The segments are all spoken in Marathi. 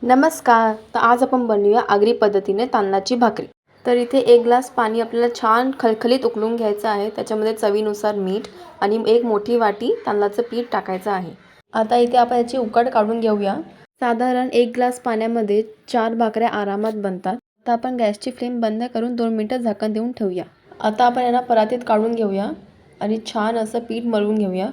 नमस्कार. तर आज आपण बनवूया आगरी पद्धतीने तांदळाची भाकरी. तर इथे 1 ग्लास पाणी आपल्याला छान खळखळीत उकळून घ्यायचं आहे. त्याच्यामध्ये चवीनुसार मीठ आणि 1 मोठी वाटी तांदळाचं पीठ टाकायचं आहे. आता इथे आपण याची उकड काढून घेऊया. साधारण 1 ग्लास पाण्यामध्ये 4 भाकऱ्या आरामात बनतात. आता आपण गॅसची फ्लेम बंद करून 2 मिनिटं झाकण देऊन ठेवूया. आता आपण याला परातीत काढून घेऊया आणि छान असं पीठ मळून घेऊया.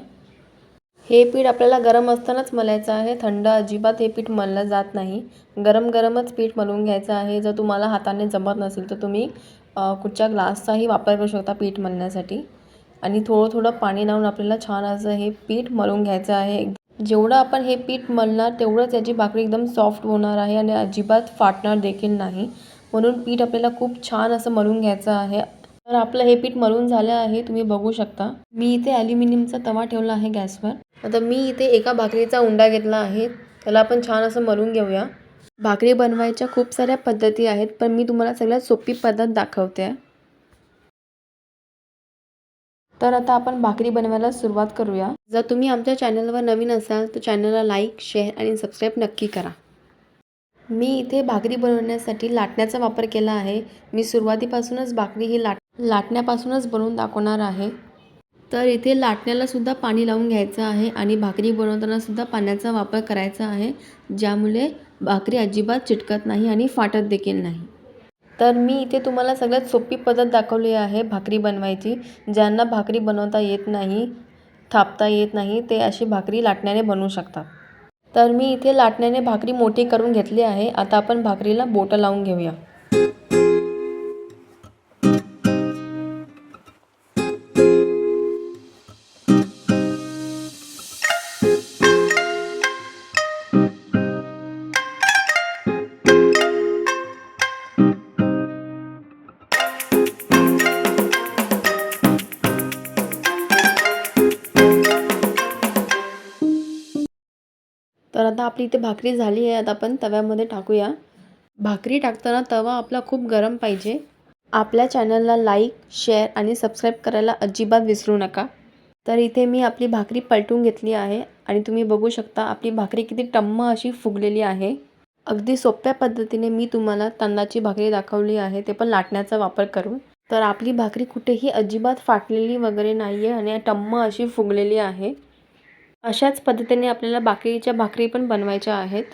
हे पीठ आपल्याला गरम असतानाच मळायचं आहे. थंड अजिबात हे पीठ मळलं जात नाही. गरम गरमच पीठ मळून घ्यायचं आहे. जर तुम्हाला हाताने जमत नसेल तर तुम्ही कुठच्या ग्लासचाही वापर करू शकता पीठ मळण्यासाठी. आणि थोडं थोडं पाणी लावून आपल्याला छान असं हे पीठ मळून घ्यायचं आहे. जेवढं आपण हे पीठ मळणार तेवढंच याची भाकरी एकदम सॉफ्ट होणार आहे आणि अजिबात फाटणार देखील नाही. म्हणून पीठ आपल्याला खूप छान असं मळून घ्यायचं आहे. तर आपलं हे पीठ मळून झालं आहे, तुम्ही बघू शकता. मी इथे ॲल्युमिनियमचा तवा ठेवला आहे गॅसवर. आता मी इथे एका भाकरीचा उंडा घेतला आहे. त्याला आपण छान असं मळून घेऊया. भाकरी बनवायच्या खूप साऱ्या पद्धती आहेत, पण मी तुम्हाला सगळ्यात सोपी पद्धत दाखवते. तर आता आपण भाकरी बनवायला सुरुवात करूया. जर तुम्ही आमच्या चॅनलवर नवीन असाल तर चॅनलला लाईक, शेअर आणि सबस्क्राईब नक्की करा. मी इथे भाकरी बनवण्यासाठी लाटण्याचा वापर केला आहे. मी सुरुवातीपासूनच भाकरी ही लाटण्यापासूनच बनवून दाखवणार आहे. तर इथे लाटण्याला सुद्धा पाणी लावून घ्यायचं आहे आणि भाकरी बनवताना सुद्धा पाण्याचा वापर करायचा आहे, ज्यामुळे भाकरी अजिबात चिटकत नाही आणि फाटत देखील नाही. तर मी इथे तुम्हाला सगळ्यात सोपी पद्धत दाखवली आहे भाकरी बनवायची. ज्यांना भाकरी बनवता येत नाही, थापता येत नाही, ते अशी भाकरी लाटण्याने बनवू शकतात. तर मी इथे लाटण्याने भाकरी मोठी करून घेतली आहे. आता आपण भाकरीला बोटं लावून घेऊया. तर आता आपली इथे भाकरी झाली आहे. आता आपण तव्यामध्ये टाकूया. भाकरी टाकताना तवा आपला खूप गरम पाहिजे. आपल्या चॅनलला लाईक, शेअर आणि सबस्क्राईब करायला अजिबात विसरू नका. तर इथे मी आपली भाकरी पलटून घेतली आहे आणि तुम्ही बघू शकता आपली भाकरी किती टम्म अशी फुगलेली आहे. अगदी सोप्या पद्धतीने मी तुम्हाला तांदळाची भाकरी दाखवली आहे, ते पण लाटण्याचा वापर करून. तर आपली भाकरी कुठेही अजिबात फाटलेली वगैरे नाही आहे आणि टम्म अशी फुगलेली आहे. अशाच पद्धतीने आपल्याला बाकीच्या भाकरी पण बनवायच्या आहेत.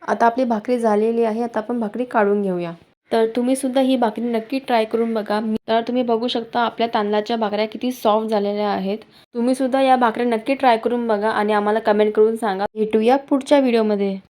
आता आपली भाकरी झालेली आहे. आता आपण भाकरी काढून घेऊया. तर तुम्ही सुद्धा ही भाकरी नक्की ट्राय करून बघा. तर तुम्ही बघू शकता आपल्या तांदळाच्या भाकऱ्या किती सॉफ्ट झालेल्या आहेत. तुम्ही सुद्धा या भाकऱ्या नक्की ट्राय करून बघा आणि आम्हाला कमेंट करून सांगा. भेटूया पुढच्या व्हिडिओमध्ये.